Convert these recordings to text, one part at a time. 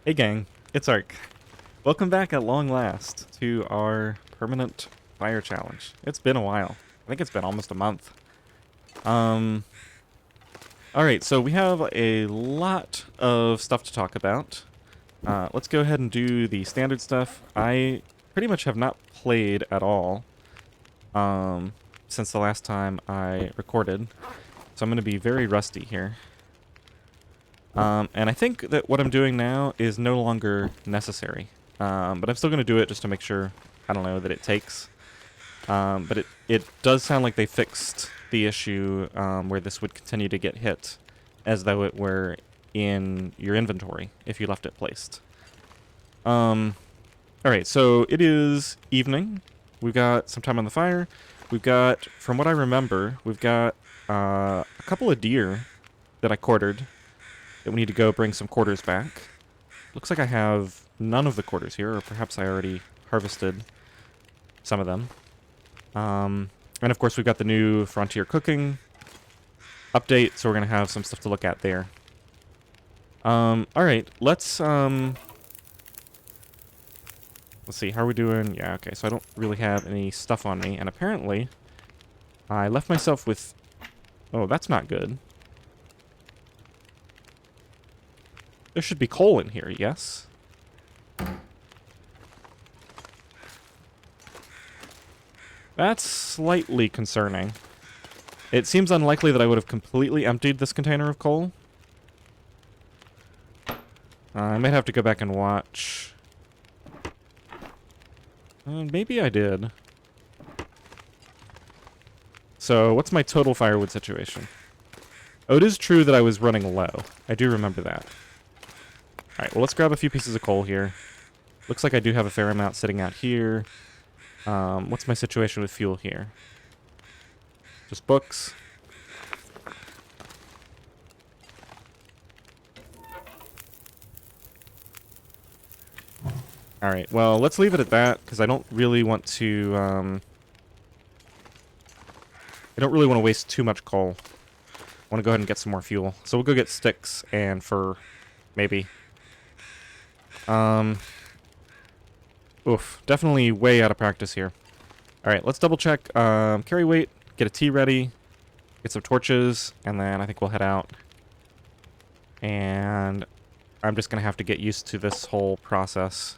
Hey gang, it's Ark. Welcome back at long last to our permanent fire challenge. It's been a while. I think it's been almost a month. Alright, so we have a lot of stuff to talk about. Let's go ahead and do the standard stuff. I pretty much have not played at all since the last time I recorded, so I'm going to be very rusty here. And I think that what I'm doing now is no longer necessary. But I'm still going to do it just to make sure, I don't know, that it takes. But it does sound like they fixed the issue where this would continue to get hit as though it were in your inventory if you left it placed. Alright, so it is evening. We've got some time on the fire. We've got, from what I remember, we've got a couple of deer that I quartered that we need to go bring some quarters back. Looks like I have none of the quarters here, or perhaps I already harvested some of them. And of course we've got the new Frontier Cooking update, so we're going to have some stuff to look at there. Alright, let's see, how are we doing? Yeah, okay, so I don't really have any stuff on me, and apparently I left myself with... Oh, that's not good. There should be coal in here, yes? That's slightly concerning. It seems unlikely that I would have completely emptied this container of coal. I might have to go back and watch. Maybe I did. So, what's my total firewood situation? Oh, it is true that I was running low. I do remember that. Alright, well, let's grab a few pieces of coal here. Looks like I do have a fair amount sitting out here. What's my situation with fuel here? Just books. Alright, well, let's leave it at that, because I don't really want to, I don't really want to waste too much coal. I want to go ahead and get some more fuel. So we'll go get sticks and fur, maybe. Oof, definitely way out of practice here. Alright, let's double check, carry weight, get a tea ready, get some torches, and then I think we'll head out. And I'm just gonna have to get used to this whole process.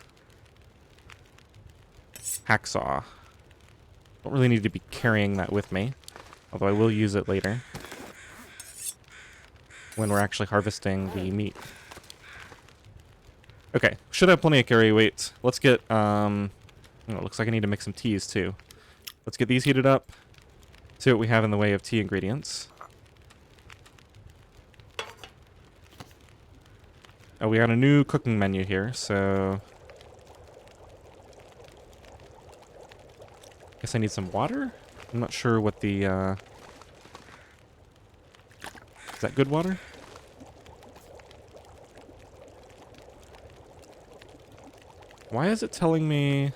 Hacksaw. Don't really need to be carrying that with me, although I will use it later when we're actually harvesting the meat. Okay, should have plenty of carry weight. Let's get, oh, it looks like I need to make some teas too. Let's get these heated up, see what we have in the way of tea ingredients. Oh, we got a new cooking menu here, so... Guess I need some water? I'm not sure what the, Is that good water? Why is it telling me...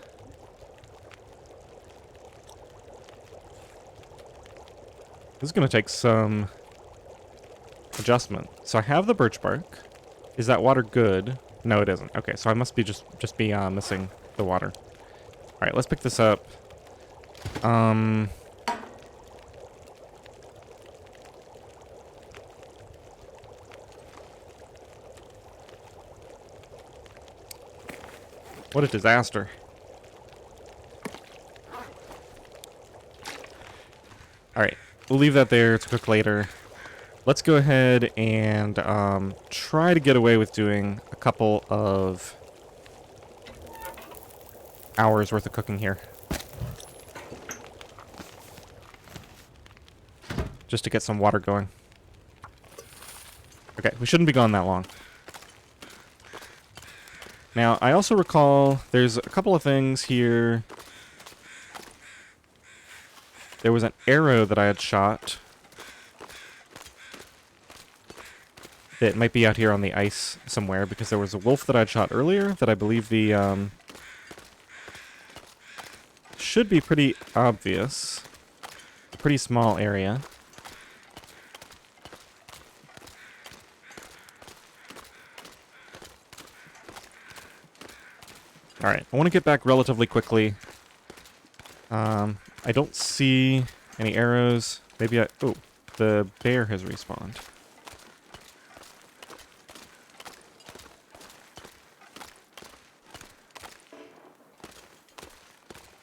This is going to take some adjustment. So I have the birch bark. Is that water good? No, it isn't. Okay, so I must be just be missing the water. All right, let's pick this up. What a disaster. Alright, we'll leave that there to cook later. Let's go ahead and try to get away with doing a couple of hours worth of cooking here. Just to get some water going. Okay, we shouldn't be gone that long. Now, I also recall there's a couple of things here. There was an arrow that I had shot that might be out here on the ice somewhere, because there was a wolf that I'd shot earlier that I believe the, should be pretty obvious. A pretty small area. Alright, I want to get back relatively quickly. I don't see any arrows. Maybe I... Oh, the bear has respawned.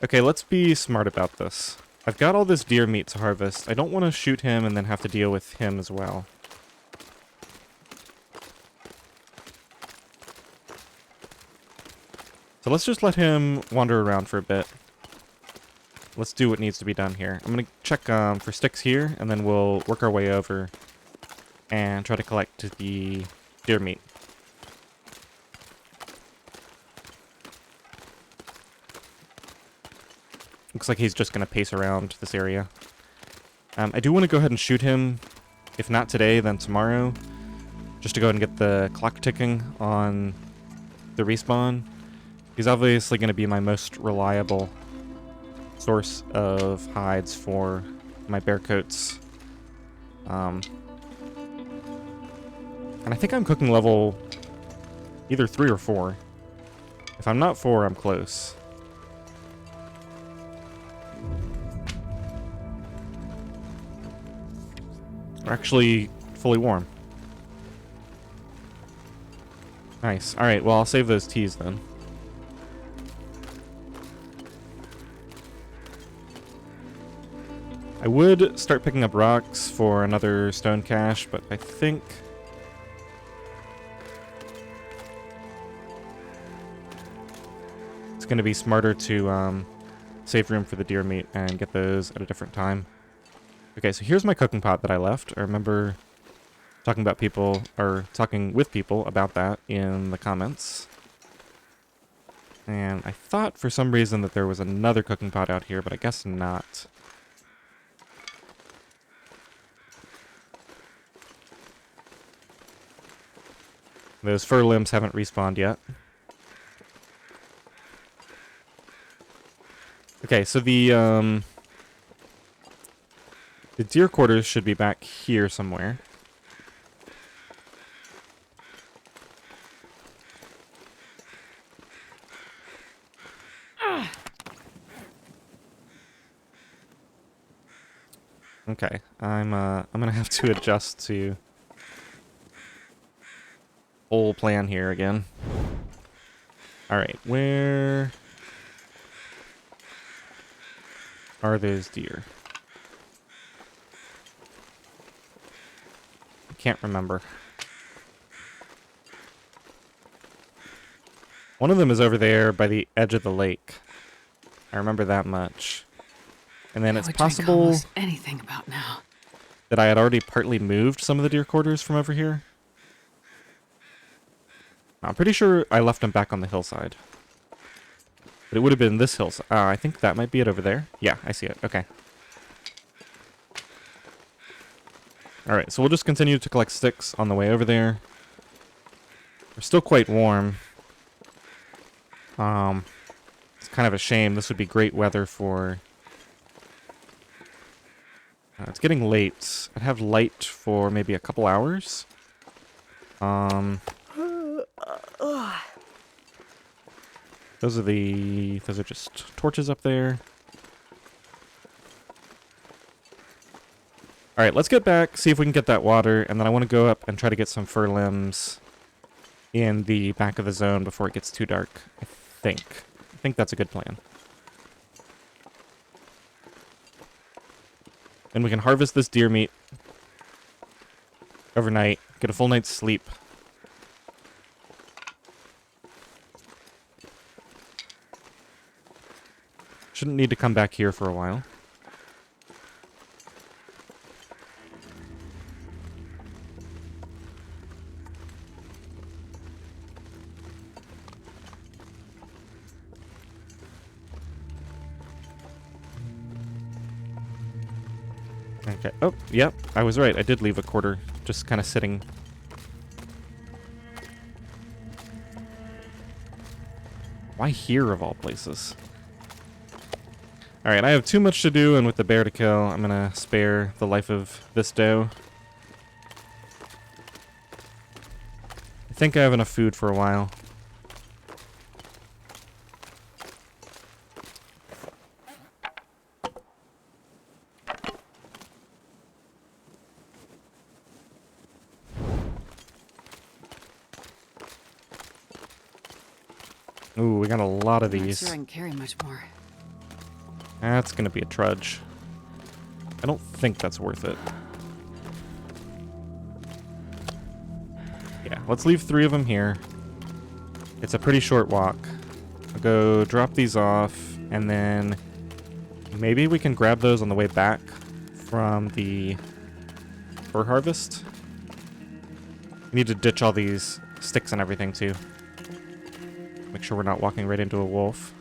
Okay, let's be smart about this. I've got all this deer meat to harvest. I don't want to shoot him and then have to deal with him as well. So let's just let him wander around for a bit. Let's do what needs to be done here. I'm going to check for sticks here, and then we'll work our way over and try to collect the deer meat. Looks like he's just going to pace around this area. I do want to go ahead and shoot him. If not today, then tomorrow. Just to go ahead and get the clock ticking on the respawn. He's obviously going to be my most reliable source of hides for my bear coats. And I think I'm cooking level either 3 or 4. If I'm not 4, I'm close. We're actually fully warm. Nice. Alright, well, I'll save those teas then. I would start picking up rocks for another stone cache, but I think... it's going to be smarter to save room for the deer meat and get those at a different time. Okay, so here's my cooking pot that I left. I remember talking about people, or talking with people about that in the comments. And I thought for some reason that there was another cooking pot out here, but I guess not. Those fur limbs haven't respawned yet. Okay, so the deer quarters should be back here somewhere. Okay, I'm gonna have to adjust to whole plan here again. Alright, where are those deer? I can't remember. One of them is over there by the edge of the lake. I remember that much. And then it's possible anything about now that I had already partly moved some of the deer quarters from over here. I'm pretty sure I left them back on the hillside. But it would have been this hillside. I think that might be it over there. Yeah, I see it. Okay. Alright, so we'll just continue to collect sticks on the way over there. We're still quite warm. It's kind of a shame. This would be great weather for... it's getting late. I'd have light for maybe a couple hours. Those are just torches up there. Alright, let's get back, see if we can get that water, and then I want to go up and try to get some fur limbs in the back of the zone before it gets too dark, I think. I think that's a good plan. And we can harvest this deer meat overnight, get a full night's sleep. Shouldn't need to come back here for a while. Okay. Oh, yep. I was right. I did leave a quarter just kind of sitting. Why here of all places? Alright, I have too much to do, and with the bear to kill, I'm gonna spare the life of this doe. I think I have enough food for a while. Ooh, we got a lot of I'm not these. sure I can carry much more. That's gonna be a trudge. I don't think that's worth it. Yeah, let's leave 3 of them here. It's a pretty short walk. I'll go drop these off, and then maybe we can grab those on the way back from the fur harvest. We need to ditch all these sticks and everything, too. Make sure we're not walking right into a wolf.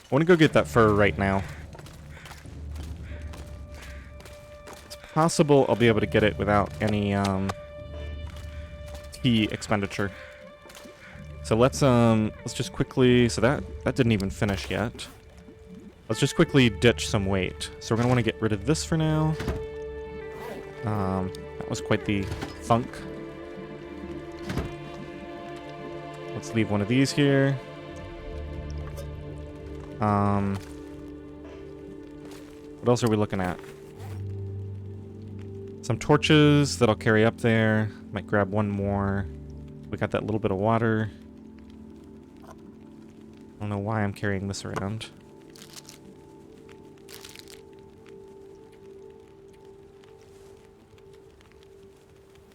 I want to go get that fur right now. It's possible I'll be able to get it without any tea expenditure. So let's just quickly, so that didn't even finish yet. Let's just quickly ditch some weight. So we're gonna want to get rid of this for now. That was quite the thunk. Let's leave one of these here. What else are we looking at? Some torches that I'll carry up there. Might grab one more. We got that little bit of water. I don't know why I'm carrying this around.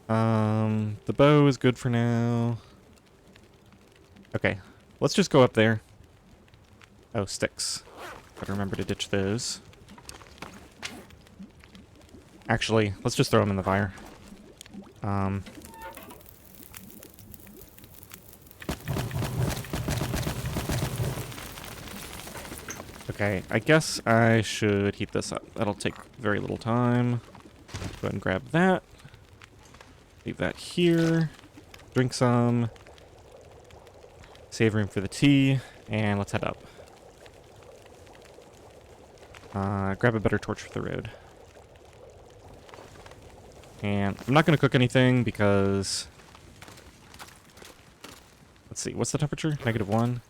The bow is good for now. Okay, let's just go up there. Oh, sticks. Gotta remember to ditch those. Actually, let's just throw them in the fire. Okay, I guess I should heat this up. That'll take very little time. Go ahead and grab that. Leave that here. Drink some. Save room for the tea. And let's head up. Grab a better torch for the road. And I'm not going to cook anything because... Let's see, what's the temperature? -1.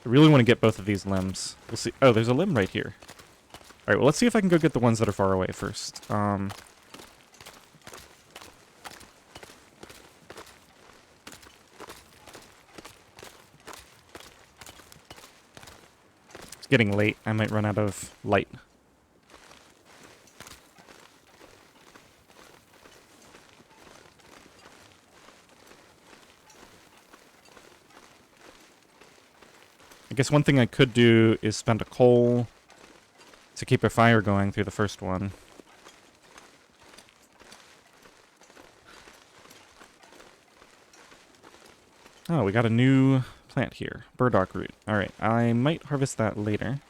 I really want to get both of these limbs. We'll see. Oh, there's a limb right here. Alright, well, let's see if I can go get the ones that are far away first. It's getting late. I might run out of light. I guess one thing I could do is spend a coal to keep a fire going through the first one. Oh, we got a new plant here. Burdock root. Alright, I might harvest that later.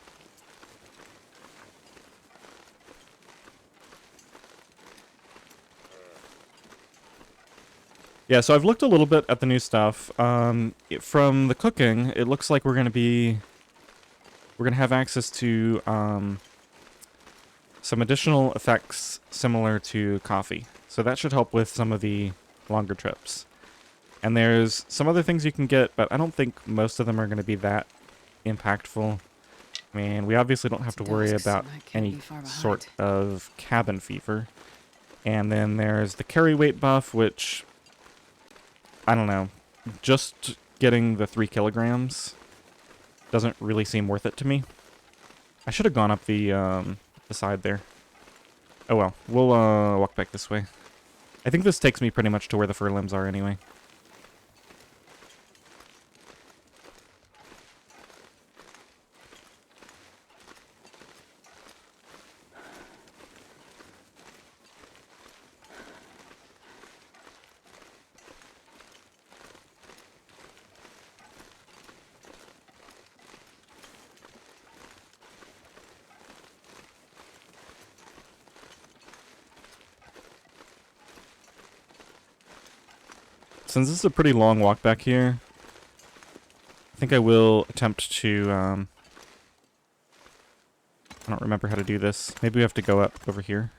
Yeah, so I've looked a little bit at the new stuff. From the cooking, it looks like we're gonna have access to some additional effects similar to coffee. So that should help with some of the longer trips. And there's some other things you can get, but I don't think most of them are going to be that impactful. I mean, we obviously don't have to worry about any sort of cabin fever. And then there's the carry weight buff, which, I don't know, just getting the 3 kilograms doesn't really seem worth it to me. I should have gone up the side there. Oh well, we'll walk back this way. I think this takes me pretty much to where the fur limbs are anyway. Since this is a pretty long walk back here, I think I will attempt to I don't remember how to do this. Maybe we have to go up over here.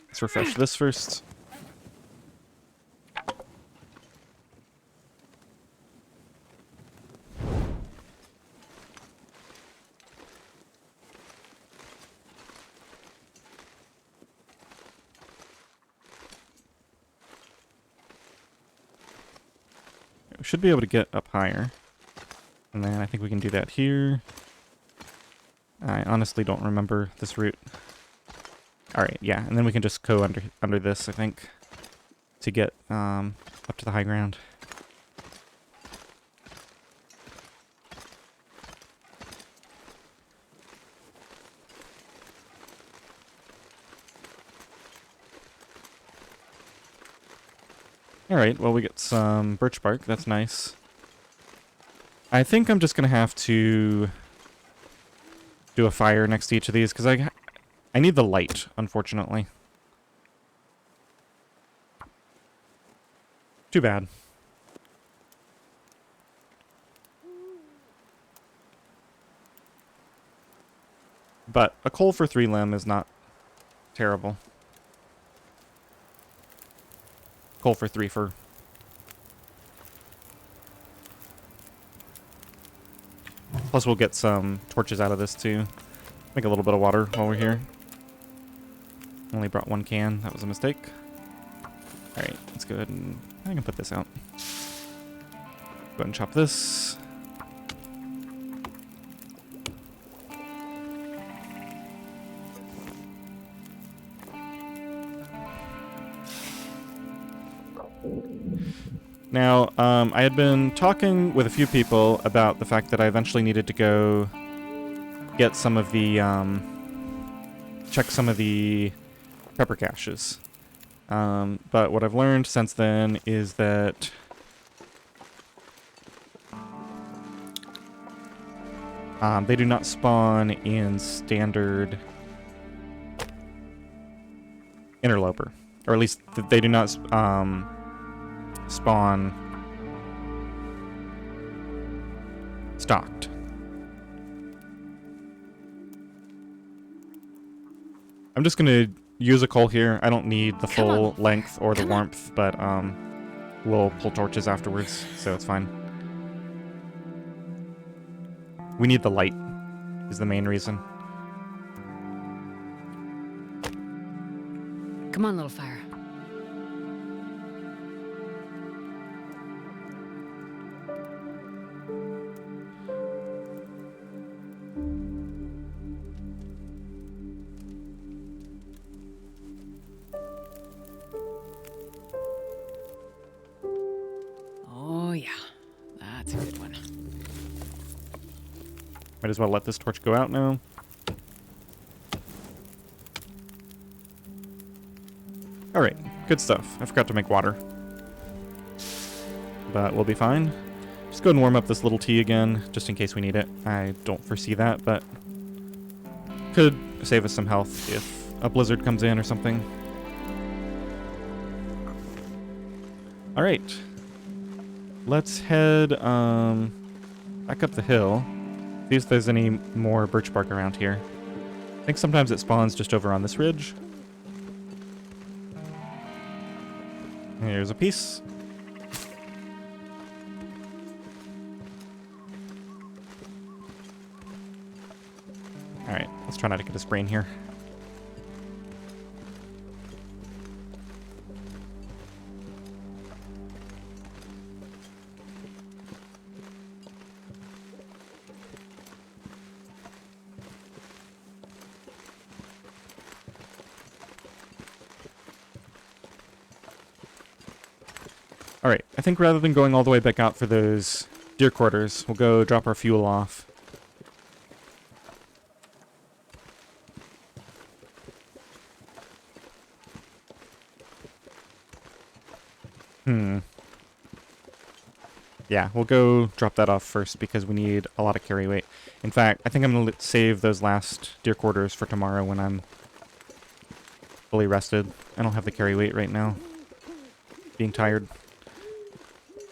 Let's refresh this first. We should be able to get up higher. And then I think we can do that here. I honestly don't remember this route. Alright, yeah, and then we can just go under this, I think, to get up to the high ground. Alright, well we get some birch bark, that's nice. I think I'm just gonna have to do a fire next to each of these, because I need the light, unfortunately. Too bad. But a coal for 3 limb is not terrible. Coal for 3 fur. Plus we'll get some torches out of this too. Make a little bit of water while we're here. Only brought 1 can. That was a mistake. Alright, let's go ahead and... I can put this out. Go ahead and chop this. Now, I had been talking with a few people about the fact that I eventually needed to go get some of the, check some of the pepper caches. But what I've learned since then is that they do not spawn in standard Interloper. Or at least they do not spawn stocked. I'm just gonna use a coal here. I don't need the full length or the warmth, but we'll pull torches afterwards, so it's fine. We need the light, is the main reason. Come on, little fire. Oh, yeah. That's a good one. Might as well let this torch go out now. Alright, good stuff. I forgot to make water. But we'll be fine. Just go ahead and warm up this little tea again, just in case we need it. I don't foresee that, but could save us some health if a blizzard comes in or something. Alright. Let's head back up the hill. See if there's any more birch bark around here. I think sometimes it spawns just over on this ridge. Here's a piece. Alright, let's try not to get a sprain here. Alright, I think rather than going all the way back out for those deer quarters, we'll go drop our fuel off. Yeah, we'll go drop that off first because we need a lot of carry weight. In fact, I think I'm going to save those last deer quarters for tomorrow when I'm fully rested. I don't have the carry weight right now. Being tired.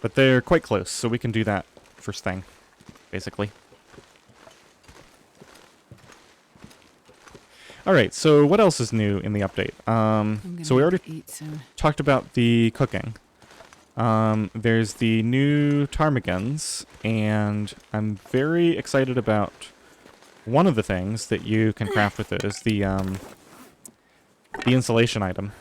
But they're quite close, so we can do that first thing, basically. Alright, so what else is new in the update? So we already eat soon. talked about the cooking. There's the new ptarmigans, and I'm very excited about one of the things that you can craft with it is the insulation item.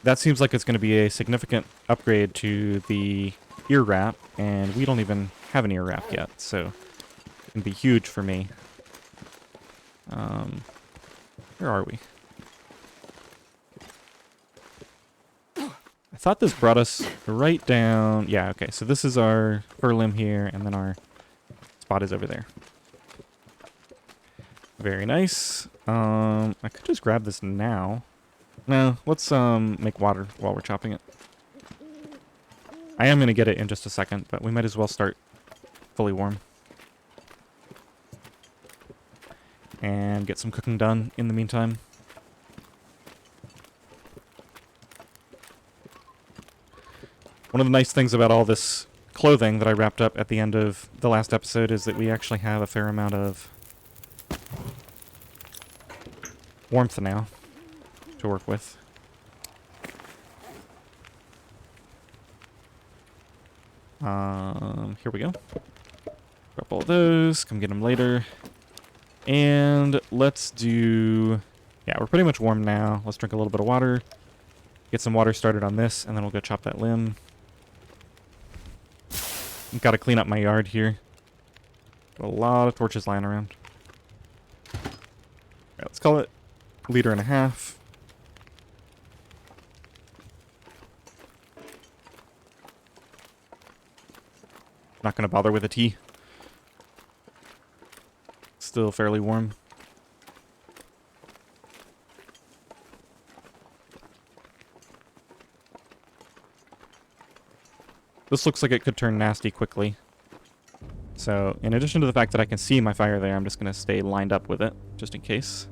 That seems like it's going to be a significant upgrade to the ear wrap, and we don't even have an ear wrap yet, so it can be huge for me. Where are we? I thought this brought us right down. Yeah, okay, so this is our fur limb here, and then our spot is over there. Very nice. I could just grab this now. No, let's make water while we're chopping it. I am going to get it in just a second, but we might as well start fully warm. And get some cooking done in the meantime. One of the nice things about all this clothing that I wrapped up at the end of the last episode is that we actually have a fair amount of warmth now to work with. Here we go. Grab all those, come get them later. And let's do... Yeah, we're pretty much warm now. Let's drink a little bit of water. Get some water started on this, and then we'll go chop that limb. Got to clean up my yard here. Got a lot of torches lying around. Alright, let's call it 1.5 liters. Not going to bother with a tea. Still fairly warm. This looks like it could turn nasty quickly. So, in addition to the fact that I can see my fire there, I'm just going to stay lined up with it, just in case.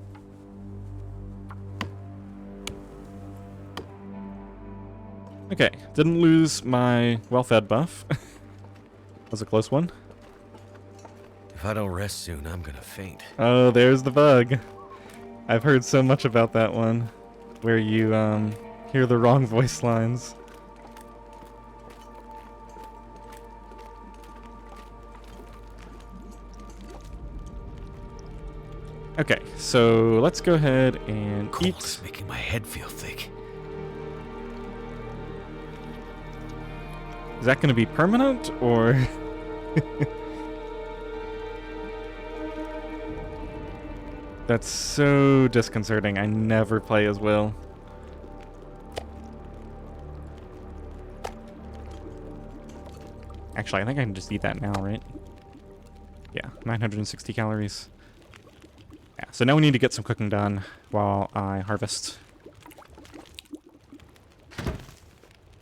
Okay, didn't lose my well-fed buff. That was a close one. If I don't rest soon, I'm gonna faint. Oh, there's the bug. I've heard so much about that one, where you hear the wrong voice lines. Okay, so let's go ahead and Cold eat. is making my head feel thick. Is that going to be permanent, or... That's so disconcerting. I never play as well. Actually, I think I can just eat that now, right? Yeah, 960 calories. Yeah, so now we need to get some cooking done while I harvest.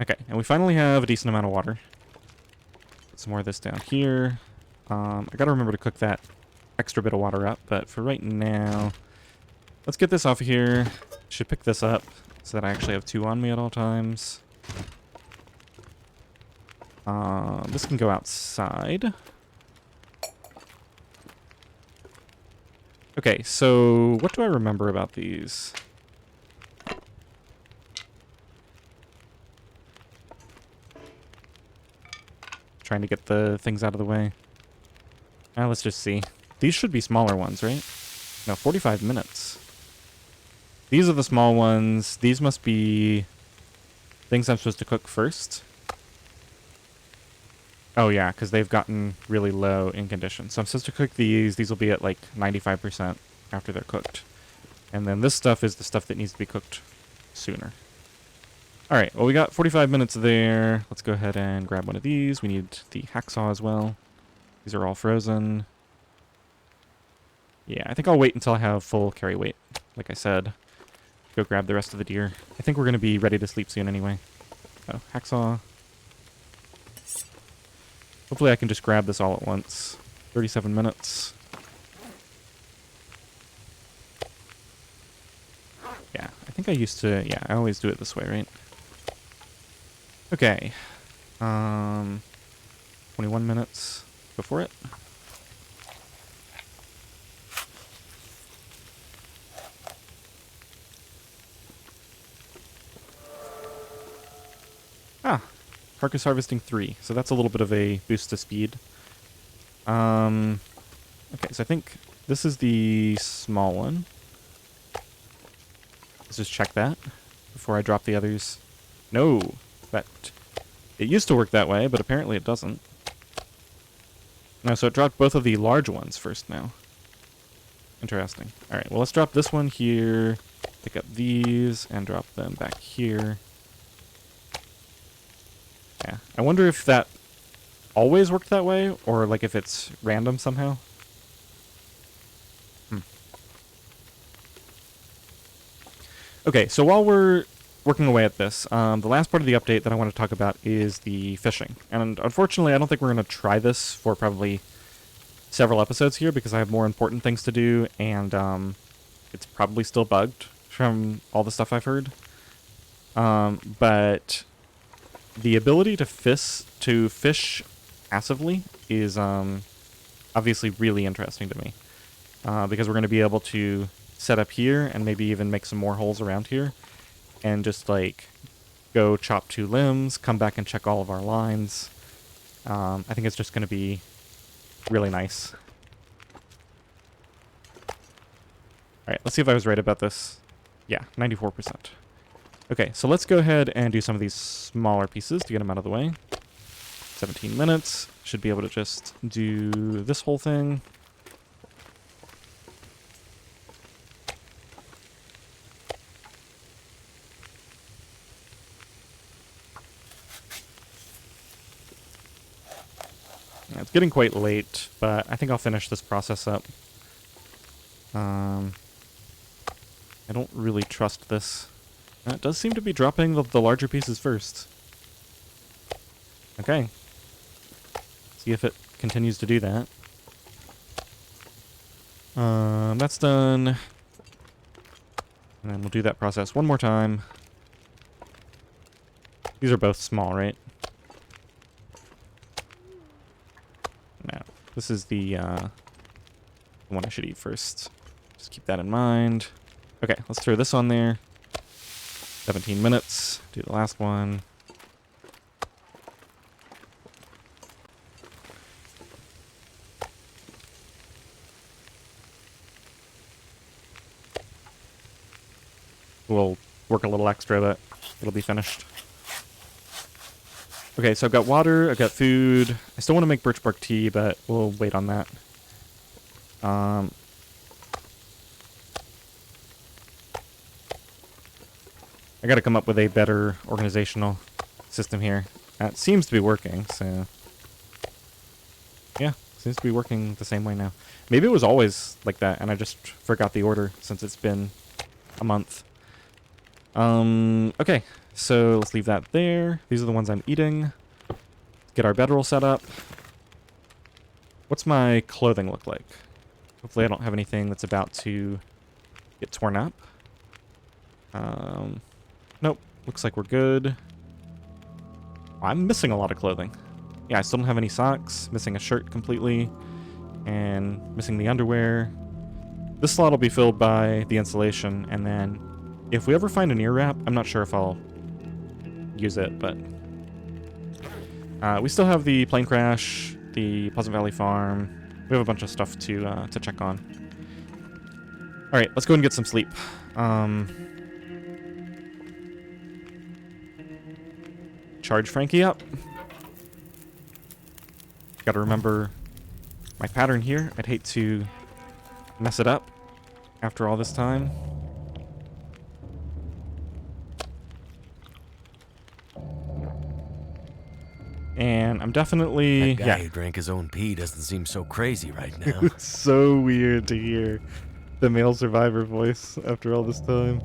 Okay, and we finally have a decent amount of water. Put some more of this down here. I gotta remember to cook that extra bit of water up, but for right now, let's get this off of here. Should pick this up so that I actually have 2 on me at all times. This can go outside. Okay, so what do I remember about these? Trying to get the things out of the way. Let's just see. These should be smaller ones, right? No, 45 minutes. These are the small ones. These must be things I'm supposed to cook first. Oh yeah, because they've gotten really low in condition. So I'm supposed to cook these. These will be at like 95% after they're cooked. And then this stuff is the stuff that needs to be cooked sooner. Alright, well we got 45 minutes there. Let's go ahead and grab one of these. We need the hacksaw as well. These are all frozen. Yeah, I think I'll wait until I have full carry weight, like I said. Go grab the rest of the deer. I think we're going to be ready to sleep soon anyway. Oh, hacksaw. Hopefully I can just grab this all at once. 37 minutes. Yeah, think I used to, yeah, I always do it this way, right? Okay. 21 minutes before it. Ah, carcass harvesting 3. So that's a little bit of a boost to speed. Okay, so I think this is the small one. Let's just check that before I drop the others. No, that it used to work that way, but apparently it doesn't. No, so it dropped both of the large ones first now. Interesting. All right, well, let's drop this one here, pick up these, and drop them back here. Yeah, I wonder if that always worked that way, or like if it's random somehow. Okay, so while we're working away at this, the last part of the update that I want to talk about is the fishing. And unfortunately, I don't think we're going to try this for probably several episodes here because I have more important things to do, and it's probably still bugged from all the stuff I've heard. But the ability to fish passively is obviously really interesting to me, because we're going to be able to set up here and maybe even make some more holes around here and just like go chop 2 limbs, come back and check all of our lines. I think it's just going to be really nice. Alright, let's see if I was right about this. Yeah, 94%. Okay, so let's go ahead and do some of these smaller pieces to get them out of the way. 17 minutes. Should be able to just do this whole thing. Yeah, it's getting quite late, but I think I'll finish this process up. I don't really trust this. It does seem to be dropping the larger pieces first. Okay. See if it continues to do that. That's done. And then we'll do that process one more time. These are both small, right? No. This is the one I should eat first. Just keep that in mind. Okay, let's throw this on there. 17 minutes. Do the last one. We'll work a little extra, but it'll be finished. Okay, so I've got water, I've got food. I still want to make birch bark tea, but we'll wait on that. I gotta come up with a better organizational system here. It seems to be working, so... yeah, seems to be working the same way now. Maybe it was always like that, and I just forgot the order since it's been a month. Okay, so let's leave that there. These are the ones I'm eating. Get our bedroll set up. What's my clothing look like? Hopefully I don't have anything that's about to get torn up. Nope, looks like we're good. Oh, I'm missing a lot of clothing. Yeah, I still don't have any socks, missing a shirt completely, and missing the underwear. This slot will be filled by the insulation, and then if we ever find an ear wrap, I'm not sure if I'll use it, but... we still have the plane crash, the Pleasant Valley farm. We have a bunch of stuff to check on. Alright, let's go and get some sleep. Charge Frankie up. Gotta remember my pattern here. I'd hate to mess it up after all this time. And I'm definitely... That guy who drank his own pee doesn't seem so crazy right now. It's so weird to hear the male survivor voice after all this time.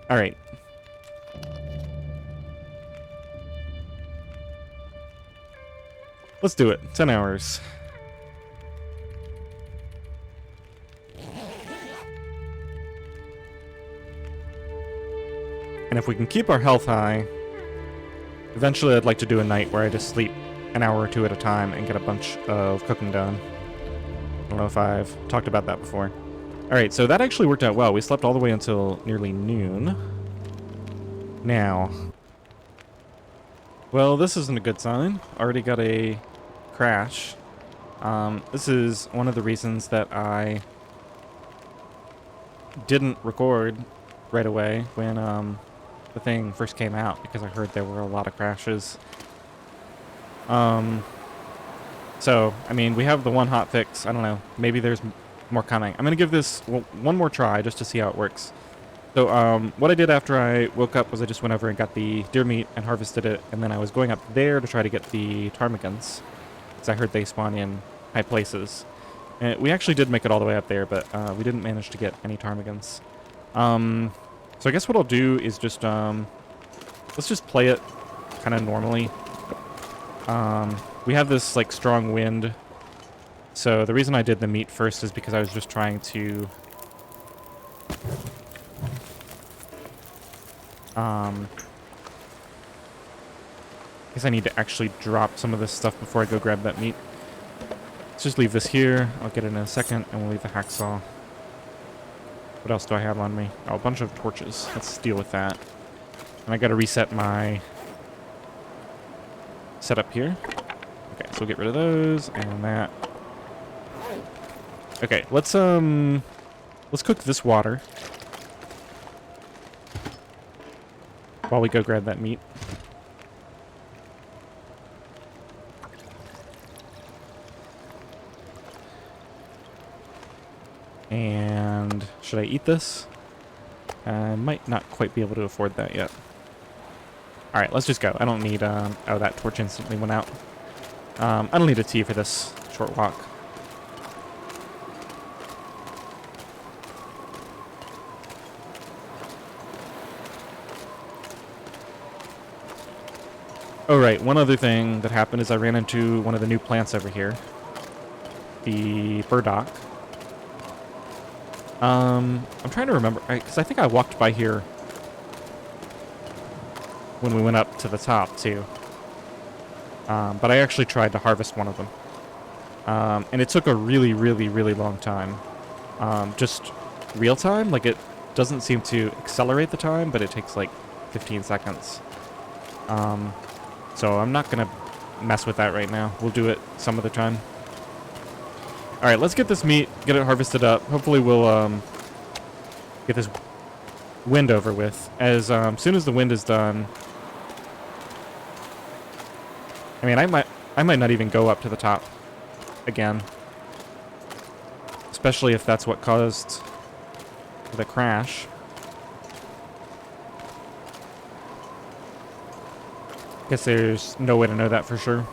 Alright. Let's do it. 10 hours. And if we can keep our health high, eventually I'd like to do a night where I just sleep an hour or two at a time and get a bunch of cooking done. I don't know if I've talked about that before. Alright, so that actually worked out well. We slept all the way until nearly noon. Now, well, this isn't a good sign. Already got a crash. This is one of the reasons that I didn't record right away when the thing first came out, because I heard there were a lot of crashes. So, I mean, we have the one hot fix. I don't know. Maybe there's more coming. I'm going to give this one more try just to see how it works. So, what I did after I woke up was I just went over and got the deer meat and harvested it, and then I was going up there to try to get the ptarmigans, because I heard they spawn in high places. And we actually did make it all the way up there, but we didn't manage to get any ptarmigans. So I guess what I'll do is just, let's just play it kind of normally. We have this, like, strong wind, so the reason I did the meat first is because I was just trying to guess I need to actually drop some of this stuff before I go grab that meat. Let's just leave this here. I'll get it in a second, and we'll leave the hacksaw. What else do I have on me? Oh, a bunch of torches. Let's deal with that. And I gotta reset my setup here. Okay, so we'll get rid of those, and that. Okay, let's cook this water while we go grab that meat. And should I eat this? I might not quite be able to afford that yet. Alright, let's just go. I don't need, oh, that torch instantly went out. I don't need a tea for this short walk. Oh, right, one other thing that happened is I ran into one of the new plants over here. The burdock. I'm trying to remember, because I think I walked by here when we went up to the top, too. But I actually tried to harvest one of them. And it took a really, really, really long time. Just real time, like, it doesn't seem to accelerate the time, but it takes, like, 15 seconds. So I'm not going to mess with that right now. We'll do it some other time. Alright, let's get this meat, get it harvested up. Hopefully we'll get this wind over with. As soon as the wind is done... I mean, I might not even go up to the top again. Especially if that's what caused the crash. Guess there's no way to know that for sure.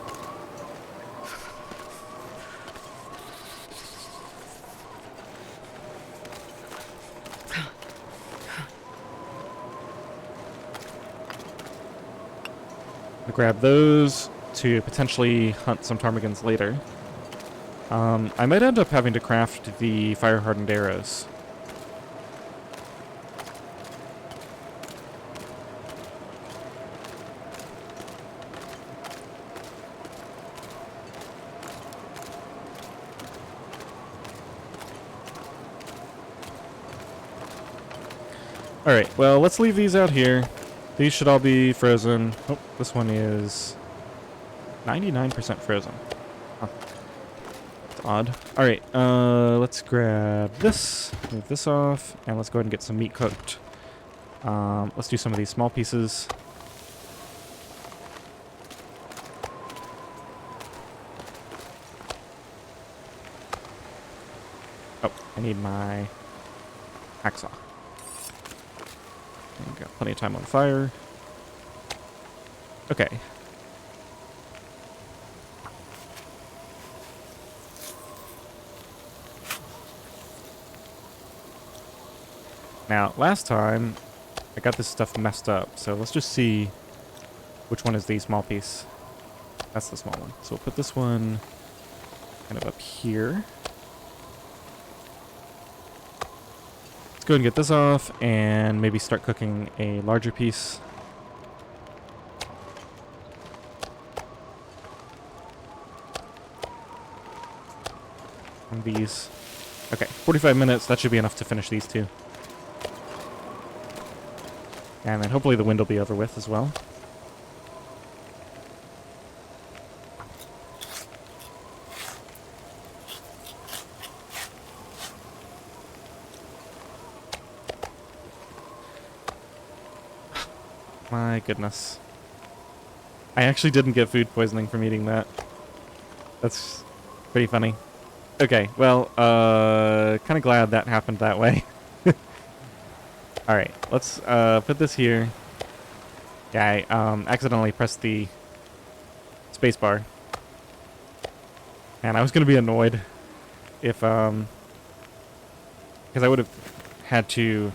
Grab those to potentially hunt some ptarmigans later. I might end up having to craft the fire-hardened arrows. Alright, well, let's leave these out here. These should all be frozen. Oh, this one is 99% frozen. Huh. That's odd. Alright, let's grab this, move this off, and let's go ahead and get some meat cooked. Let's do some of these small pieces. Oh, I need my hacksaw. Got plenty of time on fire. Okay. Now, last time, I got this stuff messed up, so let's just see which one is the small piece. That's the small one. So we'll put this one kind of up here. Let's go and get this off and maybe start cooking a larger piece. And these. Okay, 45 minutes. That should be enough to finish these two. And then hopefully the wind will be over with as well. My goodness. I actually didn't get food poisoning from eating that. That's pretty funny. Okay, well, kind of glad that happened that way. Alright, let's put this here. Yeah, I accidentally pressed the spacebar. And I was going to be annoyed if, because I would have had to...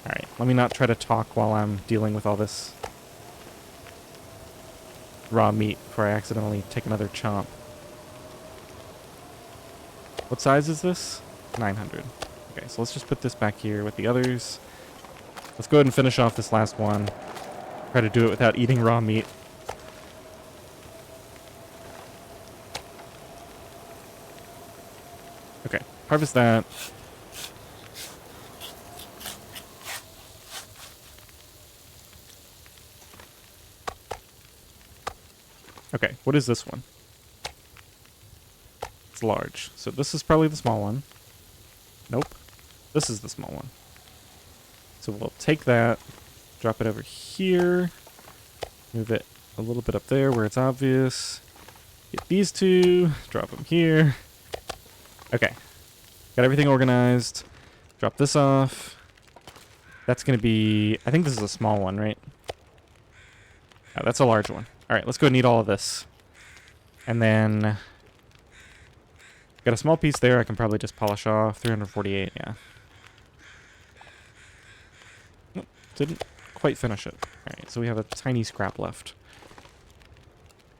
Alright, let me not try to talk while I'm dealing with all this raw meat before I accidentally take another chomp. What size is this? 900. Okay, so let's just put this back here with the others. Let's go ahead and finish off this last one. Try to do it without eating raw meat. Okay, harvest that. Okay, what is this one? It's large. So this is probably the small one. Nope. This is the small one. So we'll take that, drop it over here, move it a little bit up there where it's obvious. Get these two, drop them here. Okay. Got everything organized. Drop this off. That's going to be... I think this is a small one, right? Oh, that's a large one. Alright, let's go and eat all of this. And then... Got a small piece there I can probably just polish off. 348, yeah. Nope, didn't quite finish it. Alright, so we have a tiny scrap left.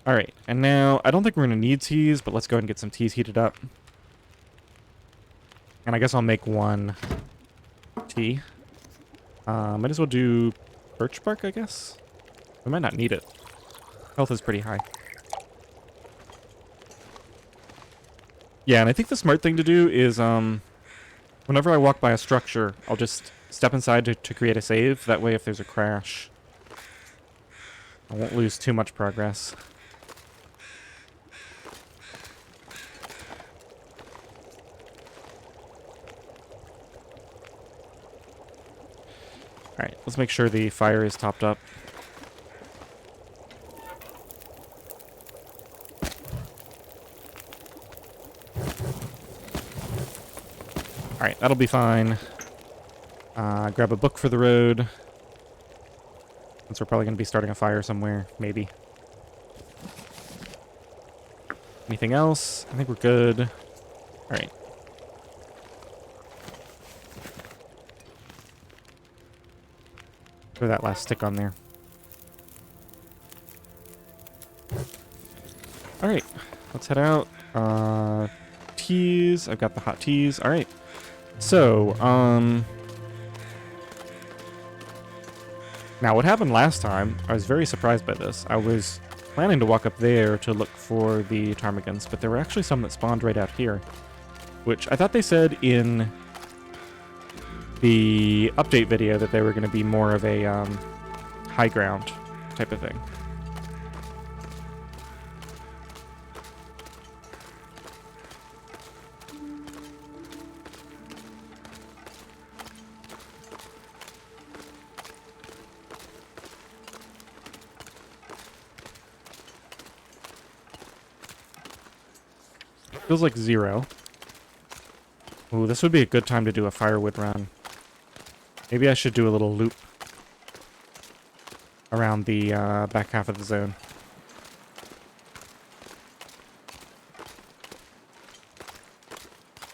Alright, and now, I don't think we're going to need teas, but let's go ahead and get some teas heated up. And I guess I'll make one tea. Might as well do birch bark, I guess? We might not need it. Health is pretty high. Yeah, and I think the smart thing to do is, whenever I walk by a structure, I'll just step inside to create a save. That way, if there's a crash, I won't lose too much progress. Alright, let's make sure the fire is topped up. Alright, that'll be fine. Grab a book for the road. Since we're probably going to be starting a fire somewhere, maybe. Anything else? I think we're good. Alright. Throw that last stick on there. Alright, let's head out. Teas. I've got the hot teas. Alright. So, now what happened last time, I was very surprised by this. I was planning to walk up there to look for the ptarmigans, but there were actually some that spawned right out here. Which I thought they said in the update video that they were going to be more of a high ground type of thing. Feels like 0. Ooh, this would be a good time to do a firewood run. Maybe I should do a little loop around the back half of the zone.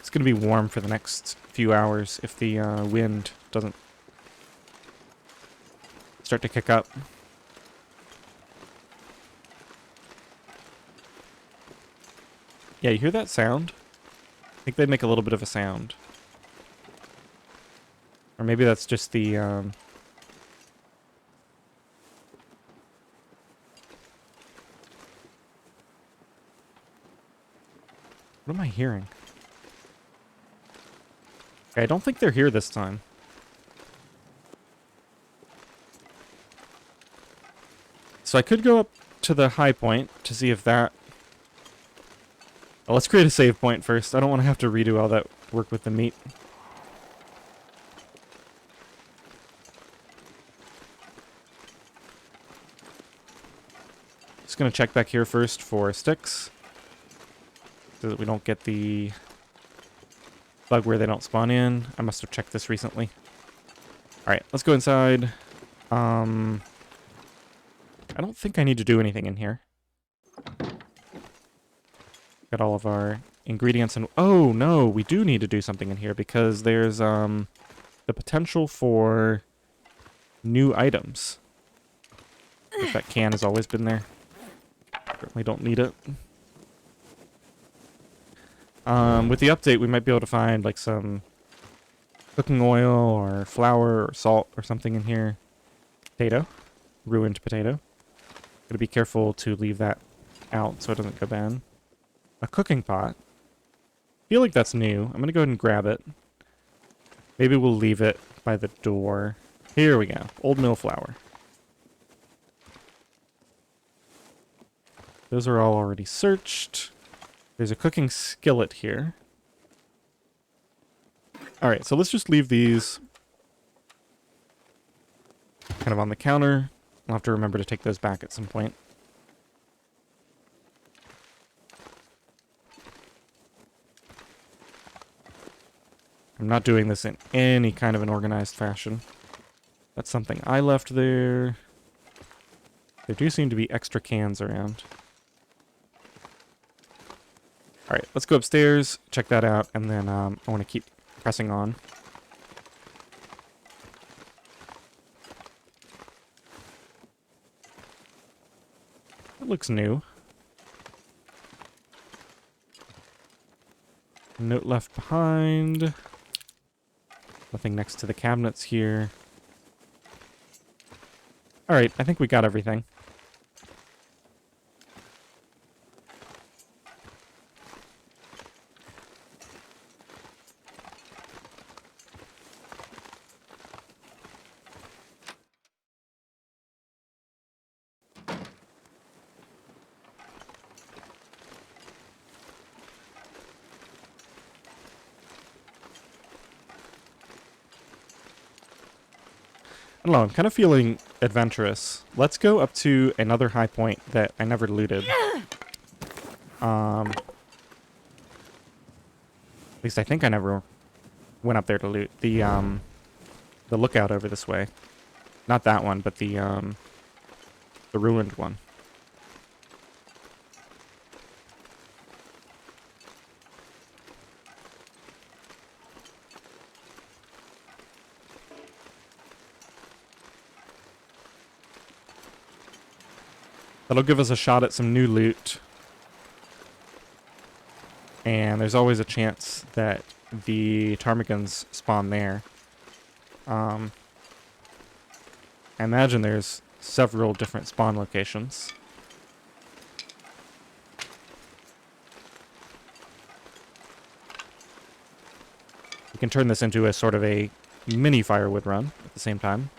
It's going to be warm for the next few hours if the wind doesn't start to kick up. Yeah, you hear that sound? think they make a little bit of a sound. Or maybe that's just the, what am I hearing? Okay, I don't think they're here this time. So I could go up to the high point to see if that... Well, let's create a save point first. I don't want to have to redo all that work with the meat. Just gonna check back here first for sticks, so that we don't get the bug where they don't spawn in. I must have checked this recently. Alright, let's go inside. I don't think I need to do anything in here. Got all of our ingredients and... Oh, no, we do need to do something in here because there's the potential for new items. If that can has always been there. Certainly don't need it. With the update, we might be able to find like some cooking oil or flour or salt or something in here. Potato. Ruined potato. Gotta be careful to leave that out so it doesn't go bad. A cooking pot. Feel like that's new. I'm gonna go ahead and grab it. Maybe we'll leave it by the door. Here we go. Old mill flour. Those are all already searched. There's a cooking skillet here. Alright, so let's just leave these kind of on the counter. I'll have to remember to take those back at some point. I'm not doing this in any kind of an organized fashion. That's something I left there. There do seem to be extra cans around. Alright, let's go upstairs, check that out, and then I want to keep pressing on. It looks new. Note left behind. Nothing next to the cabinets here. Alright, I think we got everything. I don't know, I'm kind of feeling adventurous. Let's go up to another high point that I never looted. At least I think I never went up there to loot. The lookout over this way. Not that one, but the ruined one. That'll give us a shot at some new loot. And there's always a chance that the ptarmigans spawn there. I imagine there's several different spawn locations. We can turn this into a sort of a mini firewood run at the same time.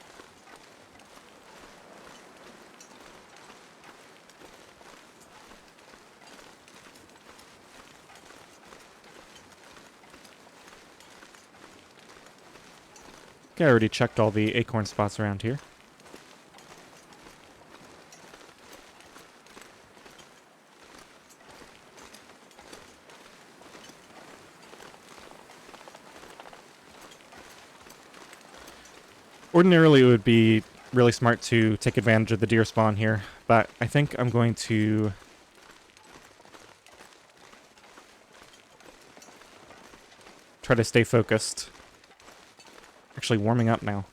Okay, I already checked all the acorn spots around here. Ordinarily, it would be really smart to take advantage of the deer spawn here, but I think I'm going to try to stay focused. Actually warming up now.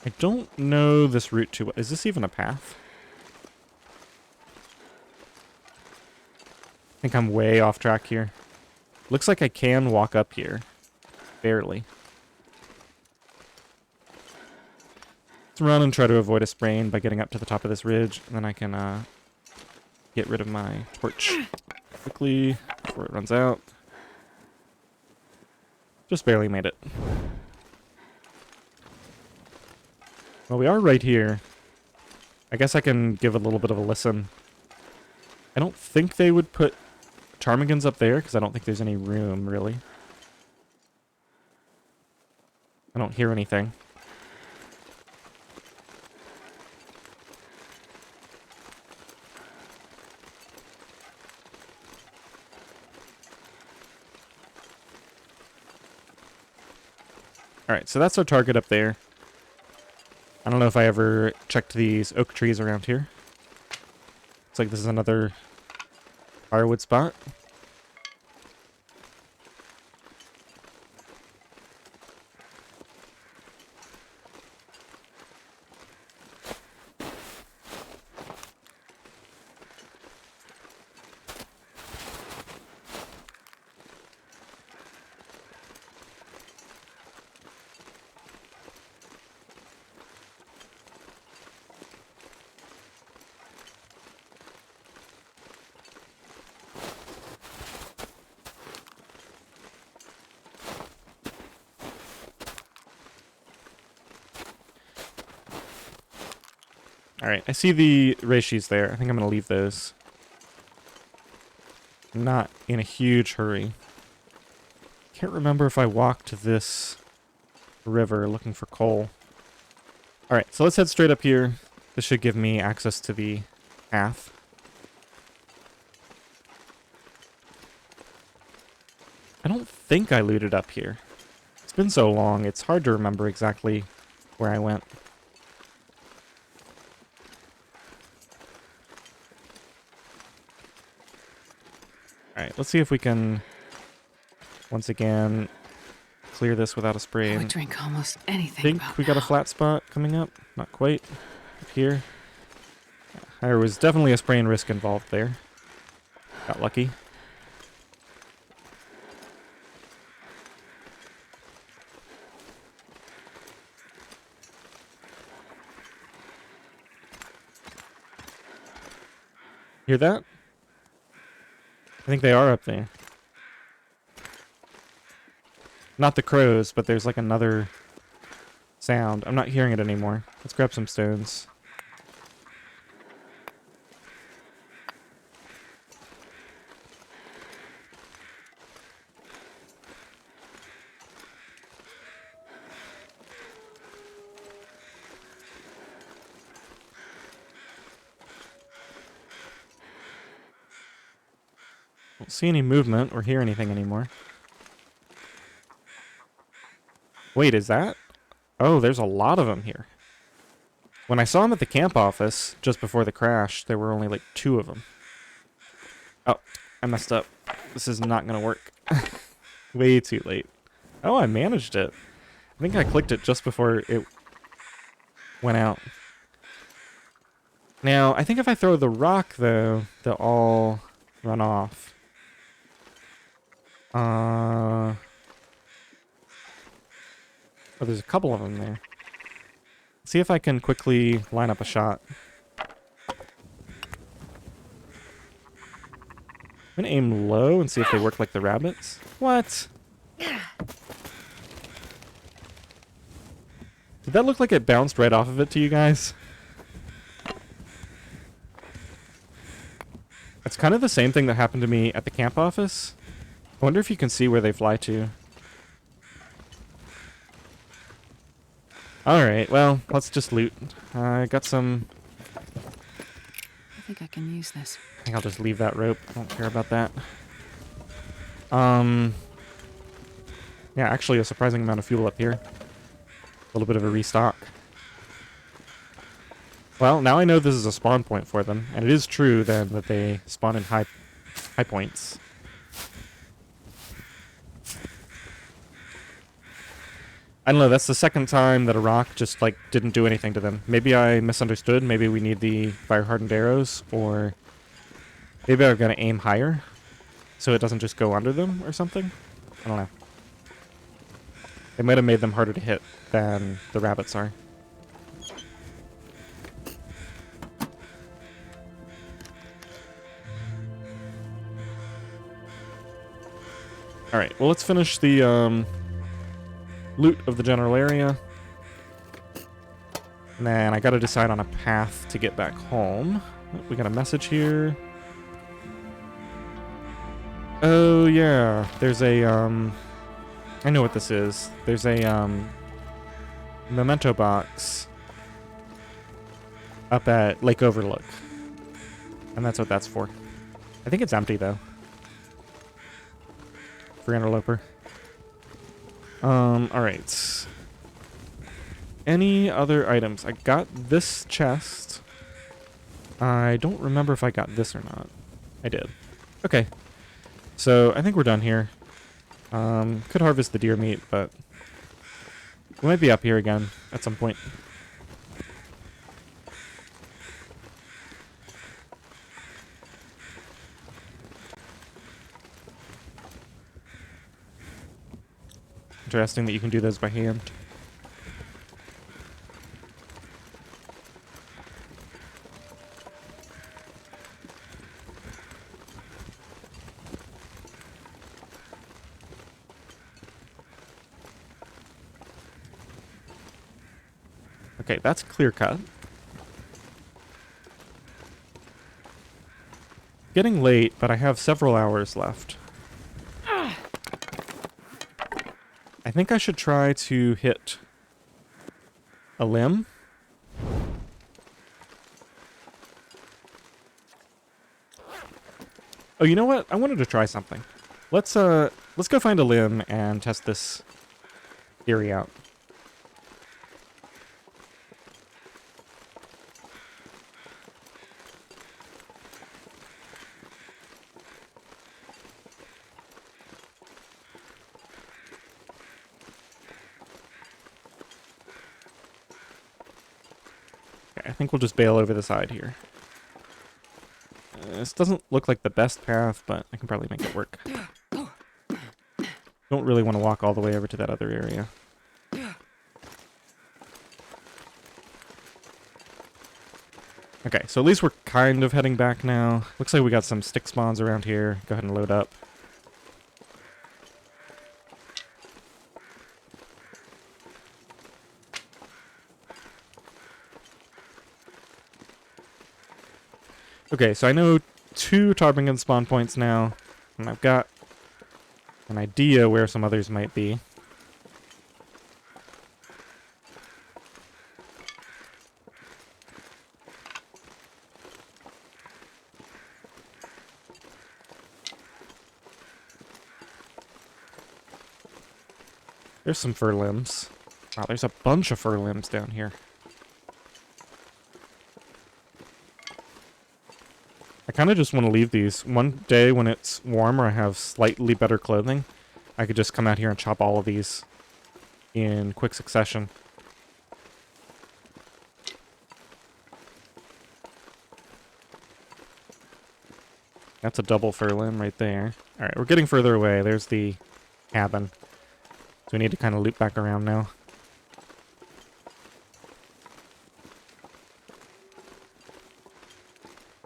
I don't know this route too well. Is this even a path? I think I'm way off track here. Looks like I can walk up here. Barely. Let's run and try to avoid a sprain by getting up to the top of this ridge, and then I can get rid of my torch quickly before it runs out. Just barely made it. Well, we are right here. I guess I can give a little bit of a listen. I don't think they would put ptarmigans up there, because I don't think there's any room, really. I don't hear anything. Alright, so that's our target up there. I don't know if I ever checked these oak trees around here. Looks like this is another firewood spot. Alright, I see the reishis there. I think I'm going to leave those. I'm not in a huge hurry. Can't remember if I walked this river looking for coal. Alright, so let's head straight up here. This should give me access to the path. I don't think I looted up here. It's been so long, it's hard to remember exactly where I went. Alright, let's see if we can, once again, clear this without a I sprain. would drink almost anything. I think we got a flat spot coming up. Not quite. Up here. There was definitely a sprain risk involved there. Got lucky. Hear that? I think they are up there. Not the crows, but there's like another sound. I'm not hearing it anymore. Let's grab some stones. Don't see any movement or hear anything anymore. Wait, is that? Oh, there's a lot of them here. When I saw them at the camp office just before the crash, there were only like 2 of them. Oh, I messed up. This is not going to work. Way too late. Oh, I managed it. I think I clicked it just before it went out. Now, I think if I throw the rock, though, they'll all run off. Oh, there's a couple of them there. See if I can quickly line up a shot. I'm gonna aim low and see if they work like the rabbits. What? Did that look like it bounced right off of it to you guys? It's kind of the same thing that happened to me at the camp office. I wonder if you can see where they fly to. Alright, well, let's just loot. I got some... I think I can use this. I think I'll just leave that rope. I don't care about that. Yeah, actually a surprising amount of fuel up here. A little bit of a restock. Well, now I know this is a spawn point for them, and it is true then that they spawn in high points. I don't know, that's the second time that a rock just, like, didn't do anything to them. Maybe I misunderstood. Maybe we need the fire-hardened arrows, or maybe I've got to aim higher so it doesn't just go under them or something. I don't know. It might have made them harder to hit than the rabbits are. Alright, well, let's finish the loot of the general area. And then I gotta decide on a path to get back home. Oh, we got a message here. Oh, yeah. There's a, I know what this is. There's a, memento box up at Lake Overlook. And that's what that's for. I think it's empty, though. For Interloper. Alright. Any other items? I got this chest. I don't remember if I got this or not. I did. Okay. So, I think we're done here. Could harvest the deer meat, but we might be up here again at some point. Interesting that you can do those by hand. Okay, that's clear cut. Getting late, but I have several hours left. I think I should try to hit a limb. Oh, you know what? I wanted to try something. Let's go find a limb and test this theory out. Okay, I think we'll just bail over the side here. This doesn't look like the best path, but I can probably make it work. Don't really want to walk all the way over to that other area. Okay, so at least we're kind of heading back now. Looks like we got some stick spawns around here. Go ahead and load up. Okay, so I know 2 ptarmigan spawn points now, and I've got an idea where some others might be. There's some fur limbs. Wow, there's a bunch of fur limbs down here. I kind of just want to leave these. One day when it's warmer, I have slightly better clothing. I could just come out here and chop all of these in quick succession. That's a double fur limb right there. Alright, we're getting further away. There's the cabin. So we need to kind of loop back around now.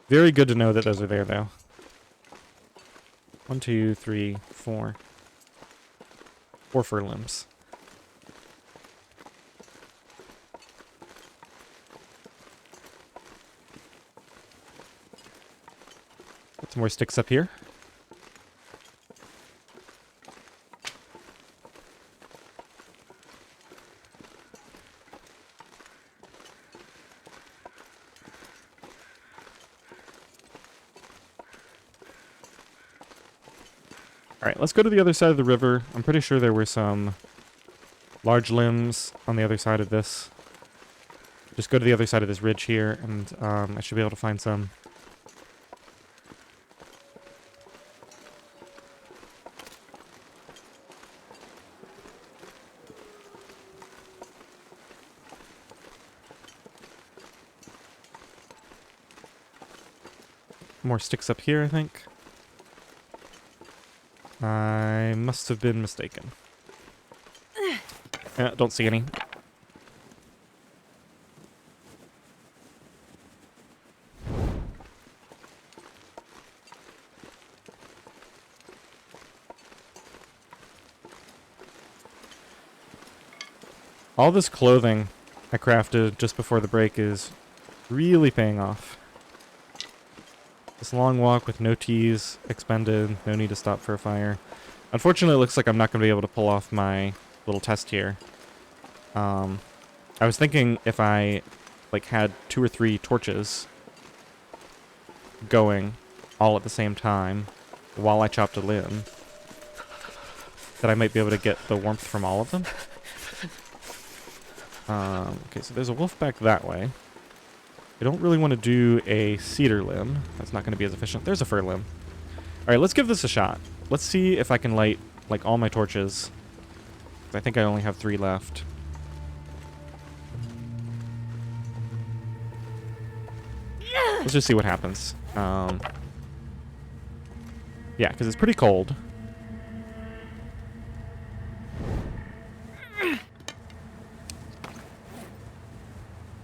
Very good to know that those are there, though. 1, 2, 3, 4. 4 fur limbs. Got some more sticks up here. Alright, let's go to the other side of the river. I'm pretty sure there were some large limbs on the other side of this. Just go to the other side of this ridge here, and I should be able to find some. more sticks up here, I think. I must have been mistaken. Don't see any. All this clothing I crafted just before the break is really paying off. This long walk with no teas expended, no need to stop for a fire. Unfortunately, it looks like I'm not going to be able to pull off my little test here. I was thinking if I like had 2 or 3 torches going all at the same time while I chopped a limb, that I might be able to get the warmth from all of them. Okay, so there's a wolf back that way. I don't really want to do a cedar limb. That's not going to be as efficient. There's a fir limb. Alright, let's give this a shot. Let's see if I can light, like, all my torches. I think I only have 3 left. Let's just see what happens. Yeah, because it's pretty cold.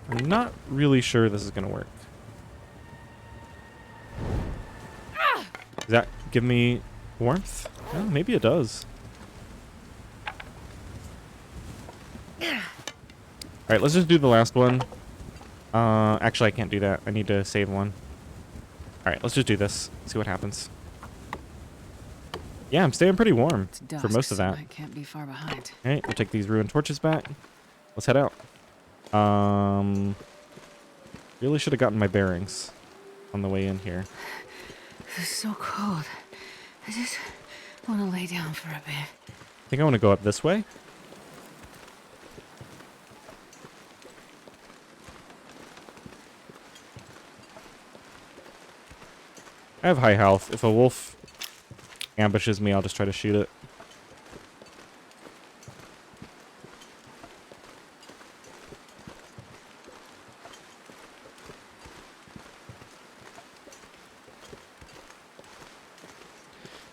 I'm not really sure this is going to work. Does that give me warmth? Well, maybe it does. Alright, let's just do the last one. Actually, I can't do that. I need to save one. Alright, let's just do this. See what happens. Yeah, I'm staying pretty warm It's dusk, for most of so that. I can't be far behind. Alright, we'll take these ruined torches back. Let's head out. Really should have gotten my bearings on the way in here. It's so cold. I just want to lay down for a bit. I think I want to go up this way. I have high health. If a wolf ambushes me, I'll just try to shoot it.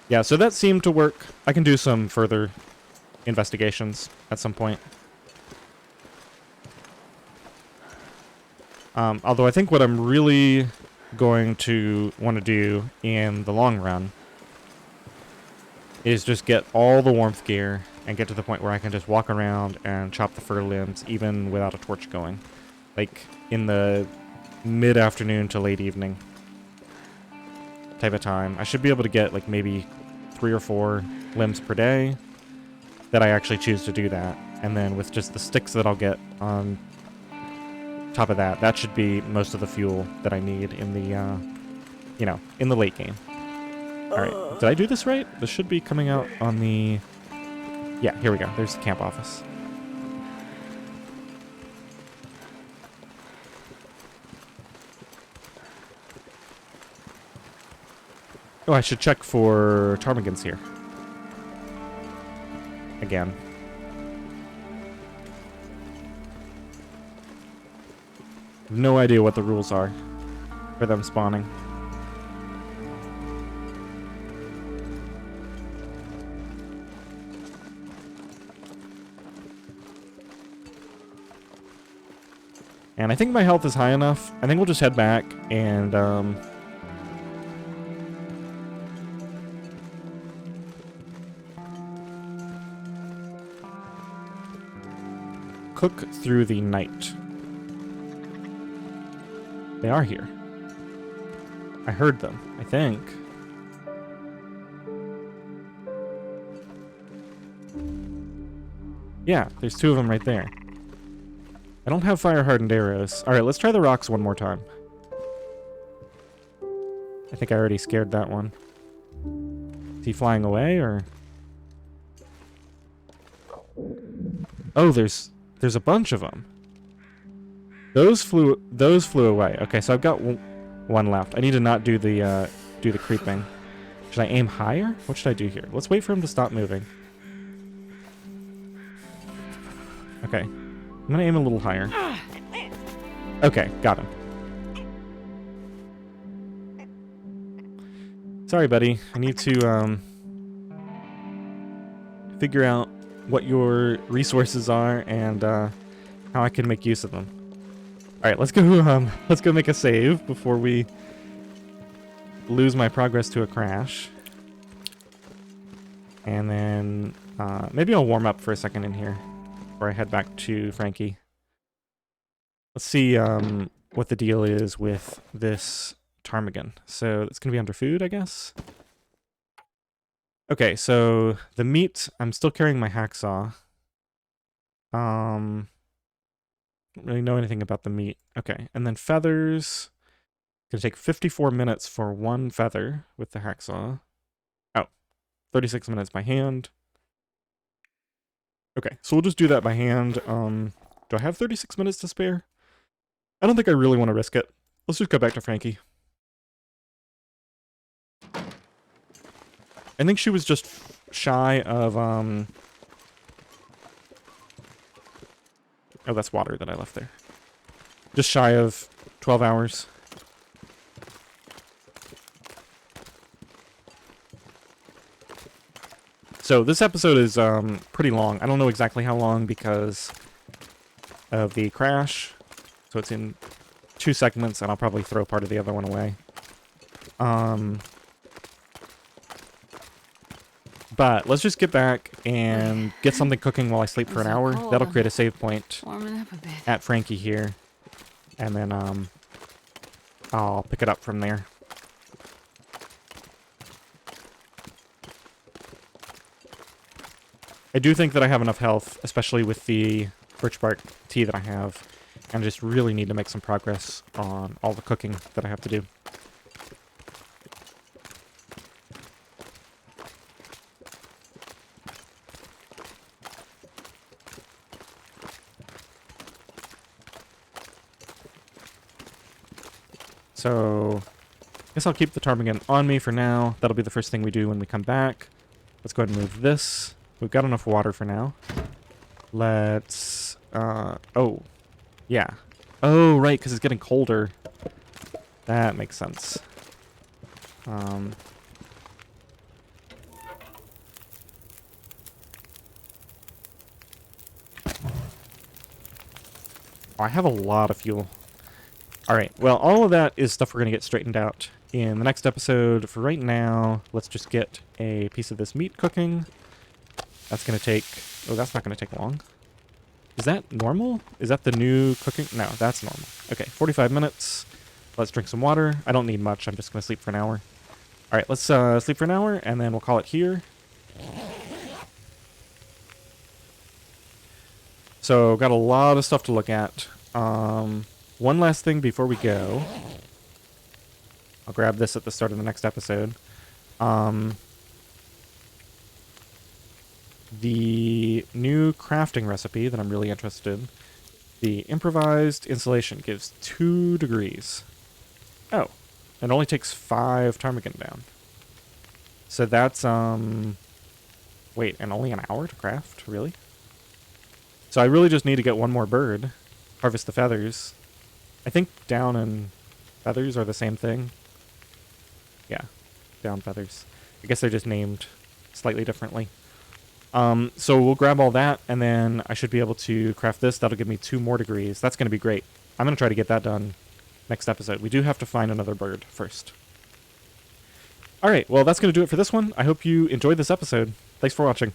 Yeah, so that seemed to work. I can do some further investigations at some point. Although I think what I'm really going to want to do in the long run is just get all the warmth gear and get to the point where I can just walk around and chop the fir limbs even without a torch going. Like in the mid-afternoon to late evening type of time. I should be able to get like maybe 3 or 4 limbs per day that I actually choose to do that. And then with just the sticks that I'll get on top of that, that should be most of the fuel that I need in the, you know, in the late game. Alright, did I do this right? This should be coming out on the... Yeah, here we go. There's the camp office. Oh, I should check for ptarmigans here. Again. I have no idea what the rules are for them spawning. And I think my health is high enough. I think we'll just head back and, cook through the night. They are here. I heard them, I think. Yeah, there's 2 of them right there. I don't have fire-hardened arrows. Alright, let's try the rocks one more time. I think I already scared that one. Is he flying away, or...? Oh, there's a bunch of them. Those flew away. Okay, so I've got one left. I need to not do the creeping. Should I aim higher? What should I do here? Let's wait for him to stop moving. Okay. I'm gonna aim a little higher. Okay, got him. Sorry, buddy. I need to figure out what your resources are and how I can make use of them. All right, let's go make a save before we lose my progress to a crash. And then maybe I'll warm up for a second in here before I head back to Frankie. Let's see what the deal is with this ptarmigan. So it's going to be under food, I guess. Okay, so the meat, I'm still carrying my hacksaw. Don't really know anything about the meat. Okay, and then feathers. It's going to take 54 minutes for one feather with the hacksaw. Oh, 36 minutes by hand. Okay, so we'll just do that by hand. Do I have 36 minutes to spare? I don't think I really want to risk it. Let's just go back to Frankie. I think she was just shy of, oh, that's water that I left there. Just shy of 12 hours. So this episode is pretty long. I don't know exactly how long because of the crash. So it's in 2 segments, and I'll probably throw part of the other one away. But let's just get back and get something cooking while I sleep for an hour. That'll create a save point Warming up a bit. at Frankie here. And then I'll pick it up from there. I do think that I have enough health, especially with the birch bark tea that I have. And I just really need to make some progress on all the cooking that I have to do. So, I guess I'll keep the ptarmigan on me for now. That'll be the first thing we do when we come back. Let's go ahead and move this. We've got enough water for now. Let's, oh, yeah. Oh, right, because it's getting colder. That makes sense. Oh, I have a lot of fuel. Alright, well, all of that is stuff we're going to get straightened out in the next episode. For right now, let's just get a piece of this meat cooking. That's going to take... Oh, that's not going to take long. Is that normal? Is that the new cooking? No, that's normal. Okay, 45 minutes. Let's drink some water. I don't need much. I'm just going to sleep for an hour. Alright, let's sleep for an hour, and then we'll call it here. So, got a lot of stuff to look at. One last thing before we go. I'll grab this at the start of the next episode. The new crafting recipe that I'm really interested in. The improvised insulation gives 2 degrees. Oh, it only takes 5 ptarmigan down. So that's, wait, and only an hour to craft? Really? So I really just need to get one more bird. Harvest the feathers. I think down and feathers are the same thing. Yeah, down feathers. I guess they're just named slightly differently. So we'll grab all that, and then I should be able to craft this. That'll give me 2 more degrees. That's going to be great. I'm going to try to get that done next episode. We do have to find another bird first. Alright, well, that's going to do it for this one. I hope you enjoyed this episode. Thanks for watching.